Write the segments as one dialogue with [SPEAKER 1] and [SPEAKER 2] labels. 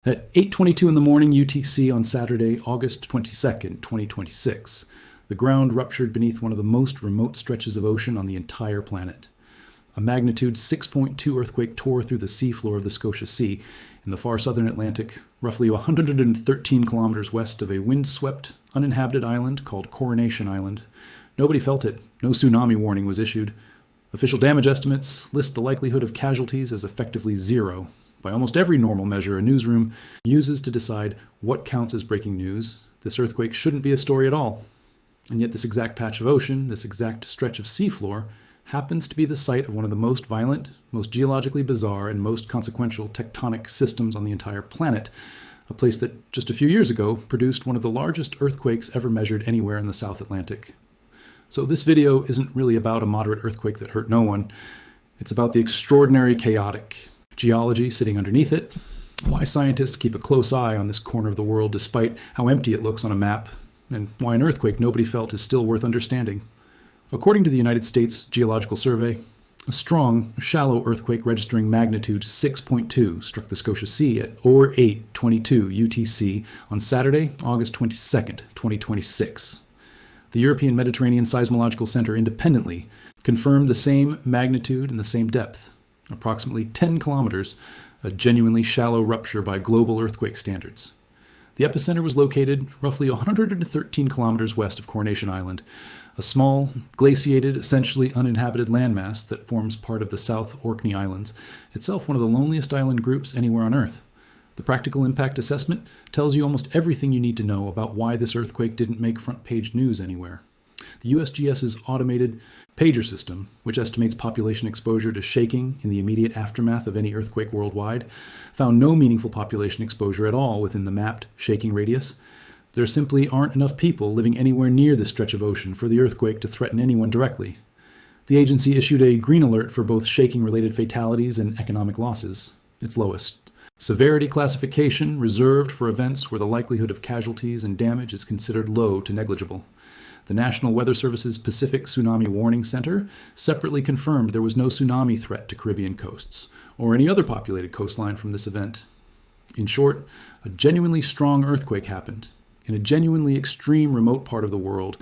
[SPEAKER 1] At 8:22 in the morning UTC on Saturday, August 22nd, 2026, the ground ruptured beneath one of the most remote stretches of ocean on the entire planet. A magnitude 6.2 earthquake tore through the seafloor of the Scotia Sea in the far southern Atlantic, roughly 113 kilometers west of a windswept, uninhabited island called Coronation Island. Nobody felt it. No tsunami warning was issued. Official damage estimates list the likelihood of casualties as effectively zero. By almost every normal measure a newsroom uses to decide what counts as breaking news, this earthquake shouldn't be a story at all. And yet this exact patch of ocean, this exact stretch of seafloor, happens to be the site of one of the most violent, most geologically bizarre, and most consequential tectonic systems on the entire planet, a place that just a few years ago produced one of the largest earthquakes ever measured anywhere in the South Atlantic. So this video isn't really about a moderate earthquake that hurt no one. It's about the extraordinary chaotic geology sitting underneath it, why scientists keep a close eye on this corner of the world despite how empty it looks on a map, and why an earthquake nobody felt is still worth understanding. According to the United States Geological Survey, a strong, shallow earthquake registering magnitude 6.2 struck the Scotia Sea at 8:22 UTC on Saturday, August 22nd, 2026. The European Mediterranean Seismological Center independently confirmed the same magnitude and the same depth. Approximately 10 kilometers, a genuinely shallow rupture by global earthquake standards. The epicenter was located roughly 113 kilometers west of Coronation Island, a small, glaciated, essentially uninhabited landmass that forms part of the South Orkney Islands, itself one of the loneliest island groups anywhere on Earth. The practical impact assessment tells you almost everything you need to know about why this earthquake didn't make front-page news anywhere. The USGS's automated pager system, which estimates population exposure to shaking in the immediate aftermath of any earthquake worldwide, found no meaningful population exposure at all within the mapped shaking radius. There simply aren't enough people living anywhere near this stretch of ocean for the earthquake to threaten anyone directly. The agency issued a green alert for both shaking-related fatalities and economic losses, its lowest. Severity classification reserved for events where the likelihood of casualties and damage is considered low to negligible. The National Weather Service's Pacific Tsunami Warning Center separately confirmed there was no tsunami threat to Caribbean coasts or any other populated coastline from this event. In short, a genuinely strong earthquake happened in a genuinely extreme remote part of the world,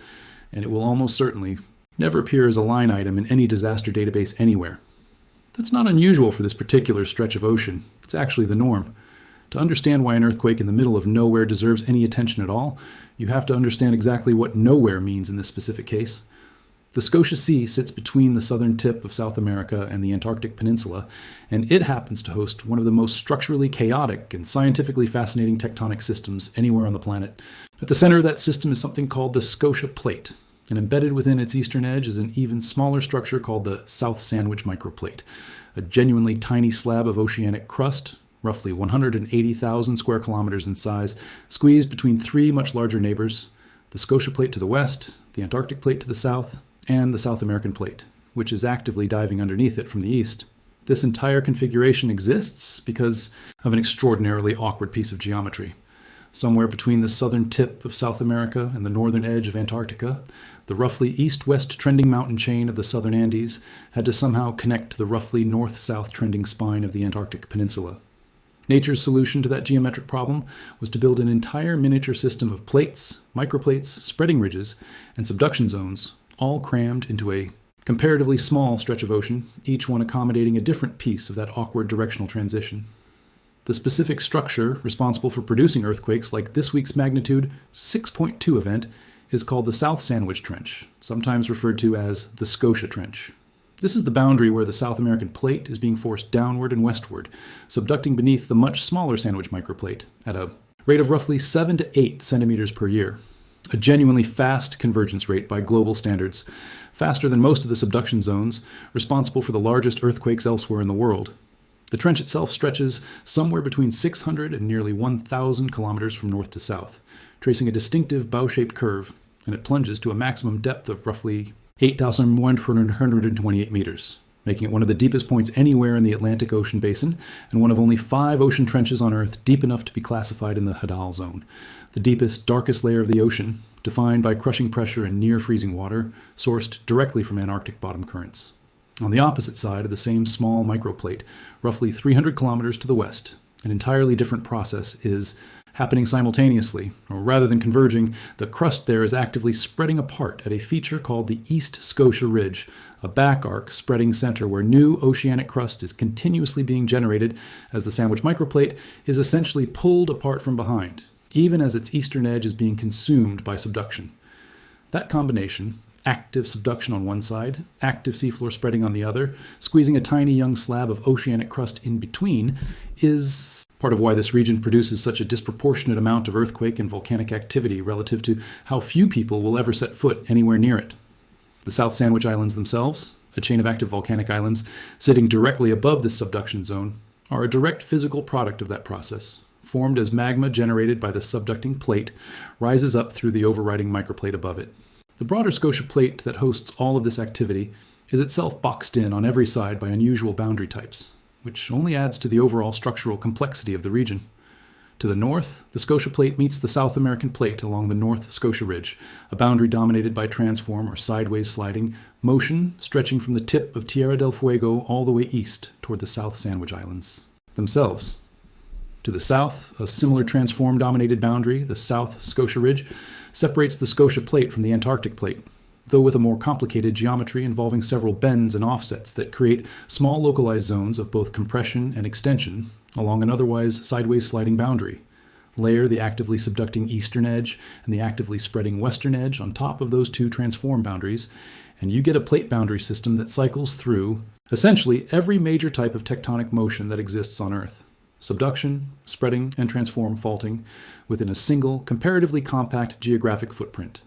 [SPEAKER 1] and it will almost certainly never appear as a line item in any disaster database anywhere. That's not unusual for this particular stretch of ocean. It's actually the norm. To understand why an earthquake in the middle of nowhere deserves any attention at all, you have to understand exactly what nowhere means in this specific case. The Scotia Sea sits between the southern tip of South America and the Antarctic Peninsula, and it happens to host one of the most structurally chaotic and scientifically fascinating tectonic systems anywhere on the planet. At the center of that system is something called the Scotia Plate, and embedded within its eastern edge is an even smaller structure called the South Sandwich Microplate, a genuinely tiny slab of oceanic crust, roughly 180,000 square kilometers in size, squeezed between three much larger neighbors, the Scotia Plate to the west, the Antarctic Plate to the south, and the South American Plate, which is actively diving underneath it from the east. This entire configuration exists because of an extraordinarily awkward piece of geometry. Somewhere between the southern tip of South America and the northern edge of Antarctica, the roughly east-west trending mountain chain of the southern Andes had to somehow connect to the roughly north-south trending spine of the Antarctic Peninsula. Nature's solution to that geometric problem was to build an entire miniature system of plates, microplates, spreading ridges, and subduction zones, all crammed into a comparatively small stretch of ocean, each one accommodating a different piece of that awkward directional transition. The specific structure responsible for producing earthquakes like this week's magnitude 6.2 event is called the South Sandwich Trench, sometimes referred to as the Scotia Trench. This is the boundary where the South American Plate is being forced downward and westward, subducting beneath the much smaller Sandwich Microplate at a rate of roughly 7 to 8 centimeters per year. A genuinely fast convergence rate by global standards, faster than most of the subduction zones, responsible for the largest earthquakes elsewhere in the world. The trench itself stretches somewhere between 600 and nearly 1,000 kilometers from north to south, tracing a distinctive bow-shaped curve, and it plunges to a maximum depth of roughly 8,128 meters, making it one of the deepest points anywhere in the Atlantic Ocean basin and one of only 5 ocean trenches on Earth deep enough to be classified in the Hadal Zone, the deepest, darkest layer of the ocean, defined by crushing pressure and near-freezing water, sourced directly from Antarctic bottom currents. On the opposite side of the same small microplate, roughly 300 kilometers to the west, an entirely different process is happening simultaneously, or rather than converging, the crust there is actively spreading apart at a feature called the East Scotia Ridge, a back arc spreading center where new oceanic crust is continuously being generated as the Sandwich microplate is essentially pulled apart from behind, even as its eastern edge is being consumed by subduction. That combination, active subduction on one side, active seafloor spreading on the other, squeezing a tiny young slab of oceanic crust in between, is part of why this region produces such a disproportionate amount of earthquake and volcanic activity relative to how few people will ever set foot anywhere near it. The South Sandwich Islands themselves, a chain of active volcanic islands sitting directly above this subduction zone, are a direct physical product of that process, formed as magma generated by the subducting plate rises up through the overriding microplate above it. The broader Scotia plate that hosts all of this activity is itself boxed in on every side by unusual boundary types, which only adds to the overall structural complexity of the region. To the north, the Scotia Plate meets the South American Plate along the North Scotia Ridge, a boundary dominated by transform or sideways sliding motion stretching from the tip of Tierra del Fuego all the way east toward the South Sandwich Islands themselves. To the south, a similar transform-dominated boundary, the South Scotia Ridge, separates the Scotia Plate from the Antarctic Plate, though with a more complicated geometry involving several bends and offsets that create small localized zones of both compression and extension along an otherwise sideways sliding boundary. Layer the actively subducting eastern edge and the actively spreading western edge on top of those two transform boundaries, and you get a plate boundary system that cycles through essentially every major type of tectonic motion that exists on Earth. Subduction, spreading, and transform faulting within a single, comparatively compact geographic footprint.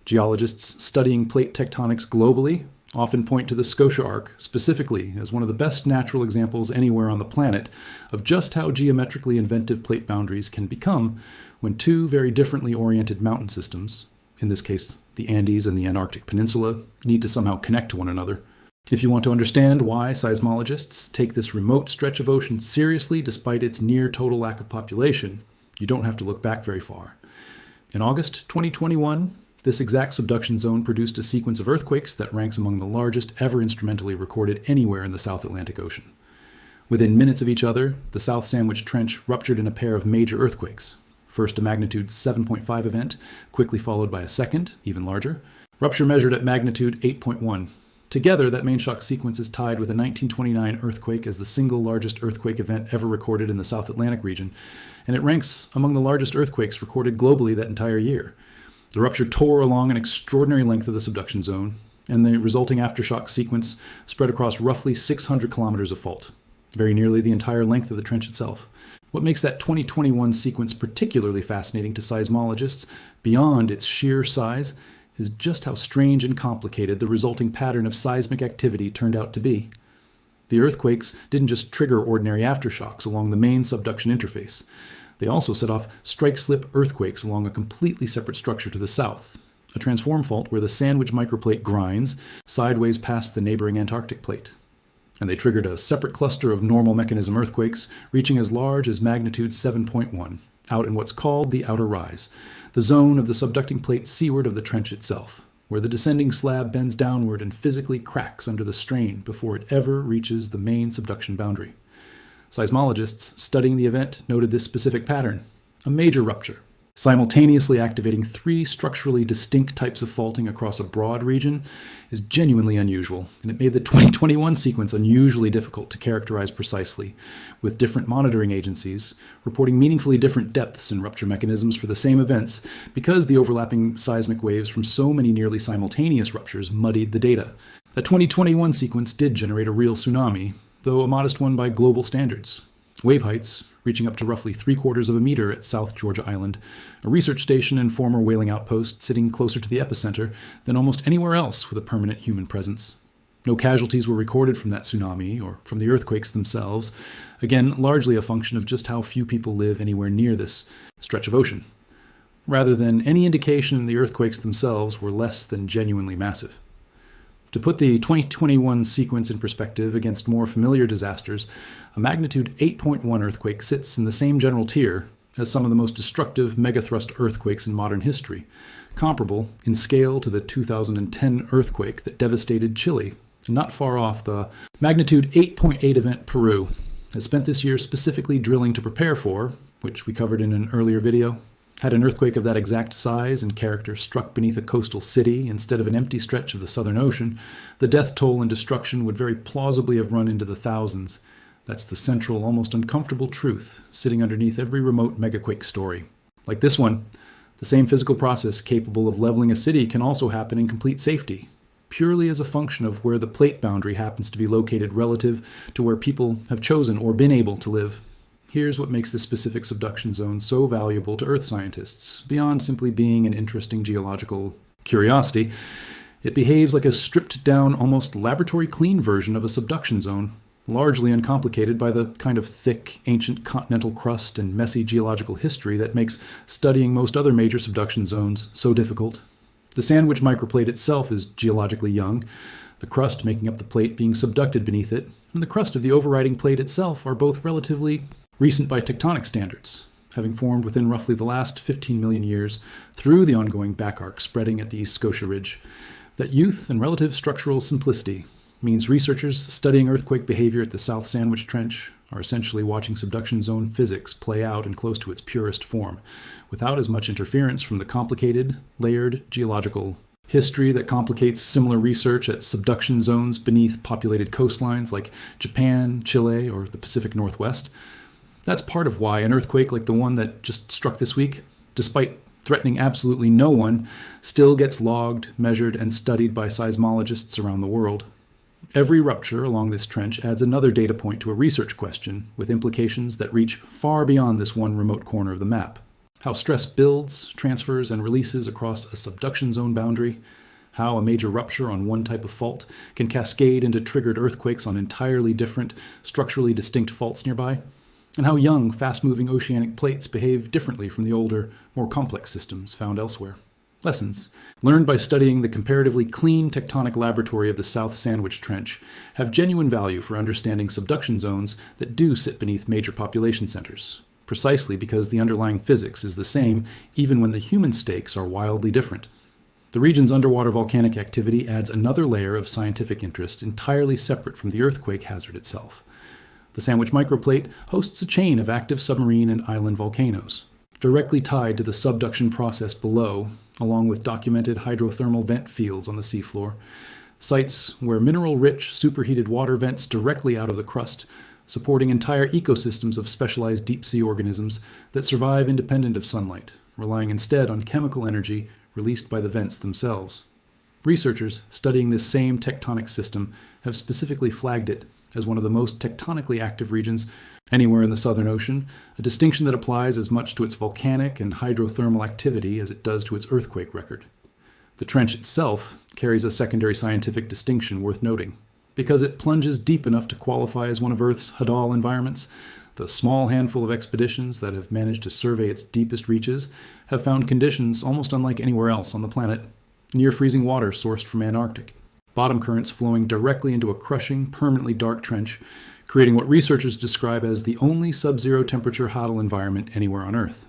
[SPEAKER 1] Geologists studying plate tectonics globally often point to the Scotia Arc specifically as one of the best natural examples anywhere on the planet of just how geometrically inventive plate boundaries can become when two very differently oriented mountain systems, in this case the Andes and the Antarctic Peninsula, need to somehow connect to one another. If you want to understand why seismologists take this remote stretch of ocean seriously despite its near total lack of population, you don't have to look back very far. In August 2021, this exact subduction zone produced a sequence of earthquakes that ranks among the largest ever instrumentally recorded anywhere in the South Atlantic Ocean. Within minutes of each other, the South Sandwich Trench ruptured in a pair of major earthquakes. First a magnitude 7.5 event, quickly followed by a second, even larger, rupture measured at magnitude 8.1. Together, that main shock sequence is tied with a 1929 earthquake as the single largest earthquake event ever recorded in the South Atlantic region, and it ranks among the largest earthquakes recorded globally that entire year. The rupture tore along an extraordinary length of the subduction zone, and the resulting aftershock sequence spread across roughly 600 kilometers of fault, very nearly the entire length of the trench itself. What makes that 2021 sequence particularly fascinating to seismologists, beyond its sheer size, is just how strange and complicated the resulting pattern of seismic activity turned out to be. The earthquakes didn't just trigger ordinary aftershocks along the main subduction interface. They also set off strike-slip earthquakes along a completely separate structure to the south, a transform fault where the Sandwich microplate grinds sideways past the neighboring Antarctic plate. And they triggered a separate cluster of normal mechanism earthquakes reaching as large as magnitude 7.1, out in what's called the outer rise, the zone of the subducting plate seaward of the trench itself, where the descending slab bends downward and physically cracks under the strain before it ever reaches the main subduction boundary. Seismologists studying the event noted this specific pattern, a major rupture, simultaneously activating three structurally distinct types of faulting across a broad region is genuinely unusual, and it made the 2021 sequence unusually difficult to characterize precisely, with different monitoring agencies reporting meaningfully different depths and rupture mechanisms for the same events because the overlapping seismic waves from so many nearly simultaneous ruptures muddied the data. The 2021 sequence did generate a real tsunami, though a modest one by global standards. Wave heights reaching up to roughly 3/4 of a meter at South Georgia Island, a research station and former whaling outpost sitting closer to the epicenter than almost anywhere else with a permanent human presence. No casualties were recorded from that tsunami or from the earthquakes themselves, again largely a function of just how few people live anywhere near this stretch of ocean, rather than any indication the earthquakes themselves were less than genuinely massive. To put the 2021 sequence in perspective against more familiar disasters, a magnitude 8.1 earthquake sits in the same general tier as some of the most destructive megathrust earthquakes in modern history, comparable in scale to the 2010 earthquake that devastated Chile, and not far off the magnitude 8.8 event Peru, has spent this year specifically drilling to prepare for, which we covered in an earlier video. Had an earthquake of that exact size and character struck beneath a coastal city instead of an empty stretch of the Southern Ocean, the death toll and destruction would very plausibly have run into the thousands. That's the central, almost uncomfortable truth sitting underneath every remote megaquake story. Like this one, the same physical process capable of leveling a city can also happen in complete safety, purely as a function of where the plate boundary happens to be located relative to where people have chosen or been able to live. Here's what makes this specific subduction zone so valuable to Earth scientists, beyond simply being an interesting geological curiosity. It behaves like a stripped-down, almost laboratory-clean version of a subduction zone, largely uncomplicated by the kind of thick, ancient continental crust and messy geological history that makes studying most other major subduction zones so difficult. The sandwich microplate itself is geologically young, the crust making up the plate being subducted beneath it, and the crust of the overriding plate itself are both relatively recent by tectonic standards, having formed within roughly the last 15 million years through the ongoing back arc spreading at the East Scotia Ridge. That youth and relative structural simplicity means researchers studying earthquake behavior at the South Sandwich Trench are essentially watching subduction zone physics play out in close to its purest form, without as much interference from the complicated, layered geological history that complicates similar research at subduction zones beneath populated coastlines like Japan, Chile, or the Pacific Northwest. That's part of why an earthquake like the one that just struck this week, despite threatening absolutely no one, still gets logged, measured, and studied by seismologists around the world. Every rupture along this trench adds another data point to a research question with implications that reach far beyond this one remote corner of the map. How stress builds, transfers, and releases across a subduction zone boundary, how a major rupture on one type of fault can cascade into triggered earthquakes on entirely different, structurally distinct faults nearby, and how young, fast-moving oceanic plates behave differently from the older, more complex systems found elsewhere. Lessons, learned by studying the comparatively clean tectonic laboratory of the South Sandwich Trench, have genuine value for understanding subduction zones that do sit beneath major population centers, precisely because the underlying physics is the same even when the human stakes are wildly different. The region's underwater volcanic activity adds another layer of scientific interest entirely separate from the earthquake hazard itself. The Sandwich microplate hosts a chain of active submarine and island volcanoes, directly tied to the subduction process below, along with documented hydrothermal vent fields on the seafloor, sites where mineral-rich, superheated water vents directly out of the crust, supporting entire ecosystems of specialized deep-sea organisms that survive independent of sunlight, relying instead on chemical energy released by the vents themselves. Researchers studying this same tectonic system have specifically flagged it as one of the most tectonically active regions anywhere in the Southern Ocean, a distinction that applies as much to its volcanic and hydrothermal activity as it does to its earthquake record. The trench itself carries a secondary scientific distinction worth noting. Because it plunges deep enough to qualify as one of Earth's Hadal environments, the small handful of expeditions that have managed to survey its deepest reaches have found conditions almost unlike anywhere else on the planet. Near freezing water sourced from Antarctic, bottom currents flowing directly into a crushing, permanently dark trench, creating what researchers describe as the only sub-zero temperature Hadal environment anywhere on Earth.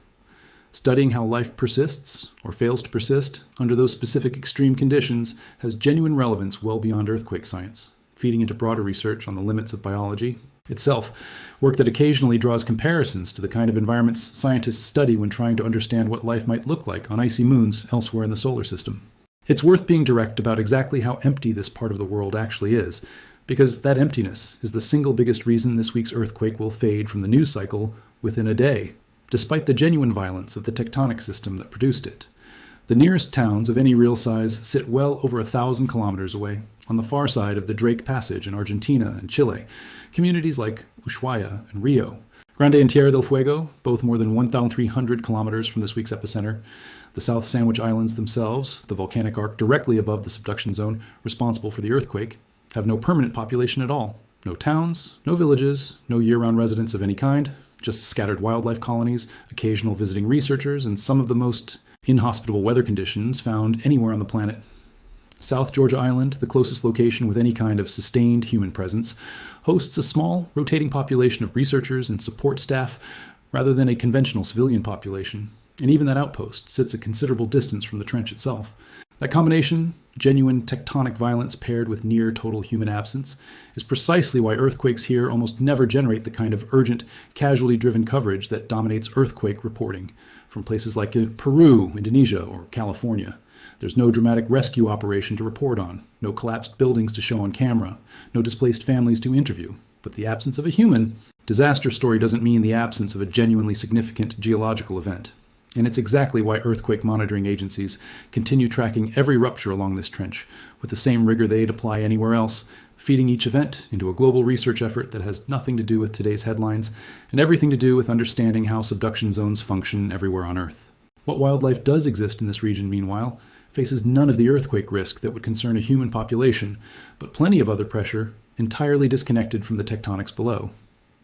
[SPEAKER 1] Studying how life persists, or fails to persist, under those specific extreme conditions has genuine relevance well beyond earthquake science, feeding into broader research on the limits of biology itself, work that occasionally draws comparisons to the kind of environments scientists study when trying to understand what life might look like on icy moons elsewhere in the solar system. It's worth being direct about exactly how empty this part of the world actually is, because that emptiness is the single biggest reason this week's earthquake will fade from the news cycle within a day, despite the genuine violence of the tectonic system that produced it. The nearest towns of any real size sit well over 1,000 kilometers away, on the far side of the Drake Passage in Argentina and Chile, communities like Ushuaia and Rio. Grande and Tierra del Fuego, both more than 1,300 kilometers from this week's epicenter. The South Sandwich Islands themselves, the volcanic arc directly above the subduction zone responsible for the earthquake, have no permanent population at all. No towns, no villages, no year-round residents of any kind, just scattered wildlife colonies, occasional visiting researchers, and some of the most inhospitable weather conditions found anywhere on the planet. South Georgia Island, the closest location with any kind of sustained human presence, hosts a small, rotating population of researchers and support staff rather than a conventional civilian population, and even that outpost sits a considerable distance from the trench itself. That combination, genuine tectonic violence paired with near total human absence, is precisely why earthquakes here almost never generate the kind of urgent, casualty-driven coverage that dominates earthquake reporting from places like Peru, Indonesia, or California. There's no dramatic rescue operation to report on, no collapsed buildings to show on camera, no displaced families to interview. But the absence of a human disaster story doesn't mean the absence of a genuinely significant geological event. And it's exactly why earthquake monitoring agencies continue tracking every rupture along this trench with the same rigor they'd apply anywhere else, feeding each event into a global research effort that has nothing to do with today's headlines and everything to do with understanding how subduction zones function everywhere on Earth. What wildlife does exist in this region, meanwhile, faces none of the earthquake risk that would concern a human population, but plenty of other pressure entirely disconnected from the tectonics below.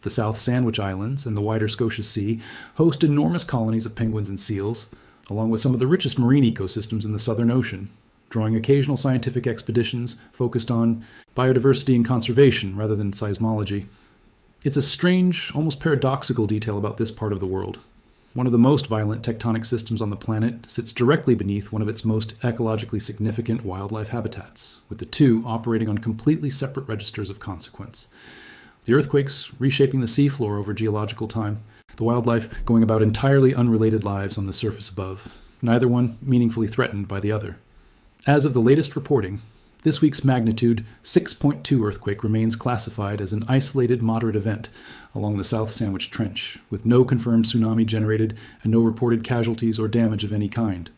[SPEAKER 1] The South Sandwich Islands and the wider Scotia Sea host enormous colonies of penguins and seals, along with some of the richest marine ecosystems in the Southern Ocean, drawing occasional scientific expeditions focused on biodiversity and conservation rather than seismology. It's a strange, almost paradoxical detail about this part of the world. One of the most violent tectonic systems on the planet sits directly beneath one of its most ecologically significant wildlife habitats, with the two operating on completely separate registers of consequence. The earthquakes reshaping the seafloor over geological time, the wildlife going about entirely unrelated lives on the surface above, neither one meaningfully threatened by the other. As of the latest reporting, this week's magnitude 6.2 earthquake remains classified as an isolated moderate event along the South Sandwich Trench, with no confirmed tsunami generated and no reported casualties or damage of any kind.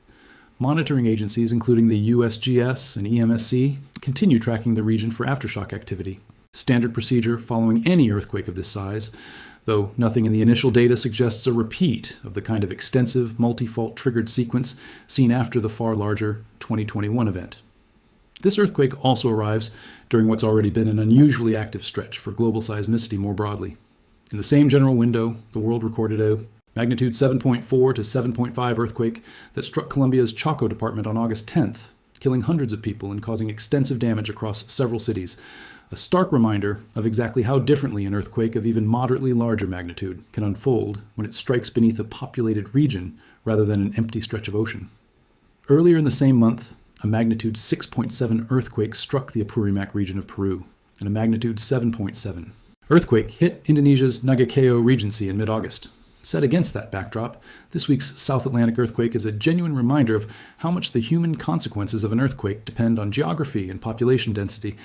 [SPEAKER 1] Monitoring agencies, including the USGS and EMSC, continue tracking the region for aftershock activity. Standard procedure following any earthquake of this size, though nothing in the initial data suggests a repeat of the kind of extensive multi-fault triggered sequence seen after the far larger 2021 event. This earthquake also arrives during what's already been an unusually active stretch for global seismicity more broadly. In the same general window, the world recorded a magnitude 7.4 to 7.5 earthquake that struck Colombia's Chaco department on August 10th, killing hundreds of people and causing extensive damage across several cities. A stark reminder of exactly how differently an earthquake of even moderately larger magnitude can unfold when it strikes beneath a populated region rather than an empty stretch of ocean. Earlier in the same month, a magnitude 6.7 earthquake struck the Apurimac region of Peru, and a magnitude 7.7 earthquake hit Indonesia's Nagakeo Regency in mid-August. Set against that backdrop, this week's South Atlantic earthquake is a genuine reminder of how much the human consequences of an earthquake depend on geography and population density,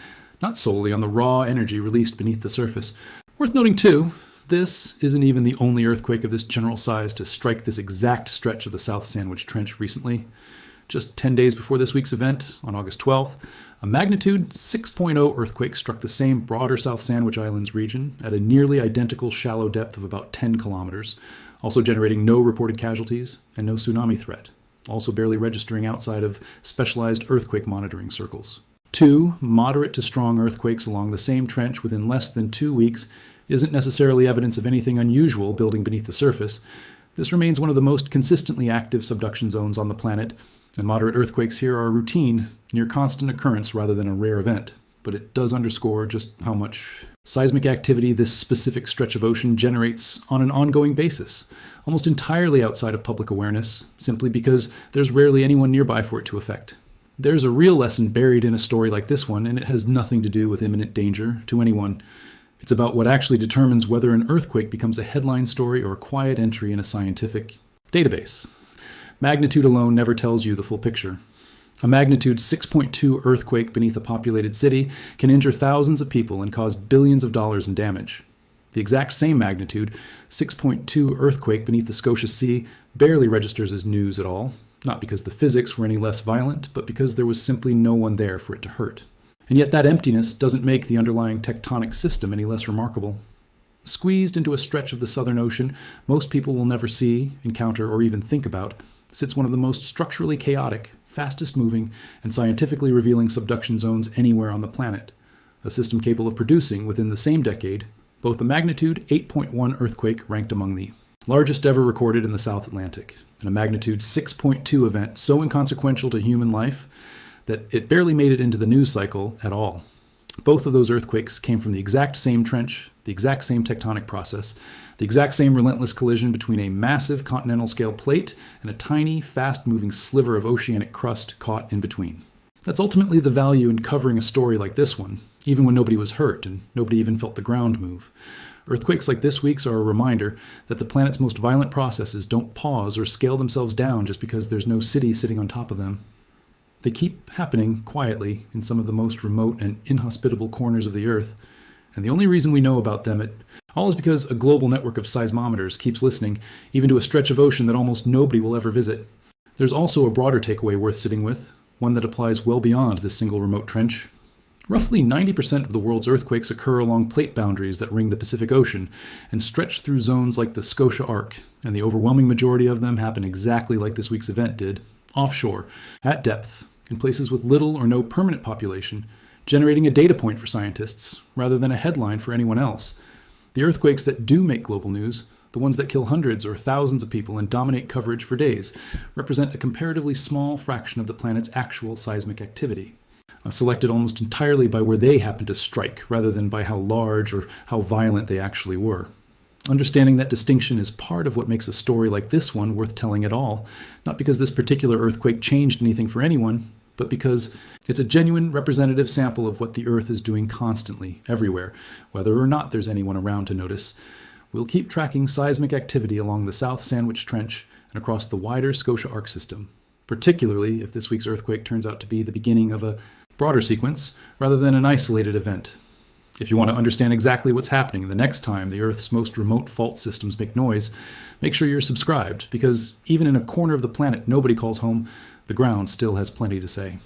[SPEAKER 1] not solely on the raw energy released beneath the surface. Worth noting too, this isn't even the only earthquake of this general size to strike this exact stretch of the South Sandwich Trench recently. Just 10 days before this week's event, on August 12th, a magnitude 6.0 earthquake struck the same broader South Sandwich Islands region at a nearly identical shallow depth of about 10 kilometers, also generating no reported casualties and no tsunami threat, also barely registering outside of specialized earthquake monitoring circles. 2 moderate to strong earthquakes along the same trench within less than 2 weeks isn't necessarily evidence of anything unusual building beneath the surface. This remains one of the most consistently active subduction zones on the planet, and moderate earthquakes here are a routine, near constant occurrence rather than a rare event. But it does underscore just how much seismic activity this specific stretch of ocean generates on an ongoing basis, almost entirely outside of public awareness, simply because there's rarely anyone nearby for it to affect. There's a real lesson buried in a story like this one, and it has nothing to do with imminent danger to anyone. It's about what actually determines whether an earthquake becomes a headline story or a quiet entry in a scientific database. Magnitude alone never tells you the full picture. A magnitude 6.2 earthquake beneath a populated city can injure thousands of people and cause billions of dollars in damage. The exact same magnitude, 6.2 earthquake beneath the Scotia Sea, barely registers as news at all, not because the physics were any less violent, but because there was simply no one there for it to hurt. And yet that emptiness doesn't make the underlying tectonic system any less remarkable. Squeezed into a stretch of the Southern Ocean most people will never see, encounter, or even think about, sits one of the most structurally chaotic, fastest moving, and scientifically revealing subduction zones anywhere on the planet, a system capable of producing, within the same decade, both a magnitude 8.1 earthquake ranked among the largest ever recorded in the South Atlantic, and a magnitude 6.2 event so inconsequential to human life that it barely made it into the news cycle at all. Both of those earthquakes came from the exact same trench, the exact same tectonic process, The exact same relentless collision between a massive continental scale plate and a tiny, fast-moving sliver of oceanic crust caught in between. That's ultimately the value in covering a story like this one, even when nobody was hurt and nobody even felt the ground move. Earthquakes like this week's are a reminder that the planet's most violent processes don't pause or scale themselves down just because there's no city sitting on top of them. They keep happening quietly in some of the most remote and inhospitable corners of the Earth, and the only reason we know about them at all is because a global network of seismometers keeps listening, even to a stretch of ocean that almost nobody will ever visit. There's also a broader takeaway worth sitting with, one that applies well beyond this single remote trench. Roughly 90% of the world's earthquakes occur along plate boundaries that ring the Pacific Ocean and stretch through zones like the Scotia Arc, and the overwhelming majority of them happen exactly like this week's event did, offshore, at depth, in places with little or no permanent population, generating a data point for scientists rather than a headline for anyone else. The earthquakes that do make global news, the ones that kill hundreds or thousands of people and dominate coverage for days, represent a comparatively small fraction of the planet's actual seismic activity, selected almost entirely by where they happen to strike rather than by how large or how violent they actually were. Understanding that distinction is part of what makes a story like this one worth telling at all, not because this particular earthquake changed anything for anyone, but because it's a genuine representative sample of what the Earth is doing constantly, everywhere, whether or not there's anyone around to notice. We'll keep tracking seismic activity along the South Sandwich Trench and across the wider Scotia Arc system, particularly if this week's earthquake turns out to be the beginning of a broader sequence rather than an isolated event. If you want to understand exactly what's happening the next time the Earth's most remote fault systems make noise, make sure you're subscribed, because even in a corner of the planet nobody calls home, the ground still has plenty to say.